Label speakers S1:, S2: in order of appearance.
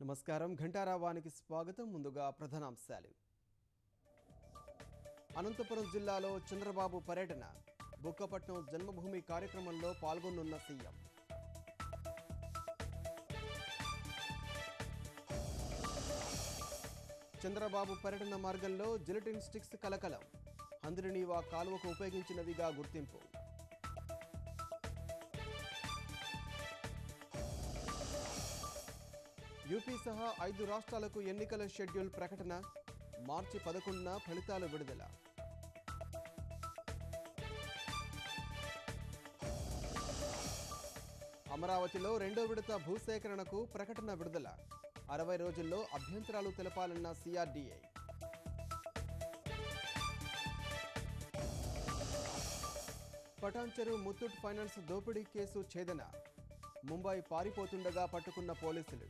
S1: నమస్కారం ఘంటారావానికి స్వాగతం. ముందుగా ప్రధానాంశాలు. అనంతపురం జిల్లాలో చంద్రబాబు పర్యటన. బుక్కపట్నం జన్మభూమి కార్యక్రమంలో పాల్గొనున్న సీఎం. చంద్రబాబు పర్యటన మార్గంలో జిలెటిన్ స్టిక్స్ కలకలం. హంద్రినీవా కాలువకు ఉపయోగించినవిగా గుర్తింపు. యూపీ సహా 5 రాష్ట్రాలకు ఎన్నికల షెడ్యూల్ ప్రకటన. మార్చి 11న ఫలితాలు విడుదల. అమరావతిలో రెండో విడత భూసేకరణకు ప్రకటన విడుదల. 60 రోజుల్లో అభ్యంతరాలు తెలపాలన్న సిఆర్డీఏ. పటాన్చెరు ముత్తూట్ ఫైనాన్స్ దోపిడీ కేసు ఛేదన. ముంబై పారిపోతుండగా పట్టుకున్న పోలీసులు.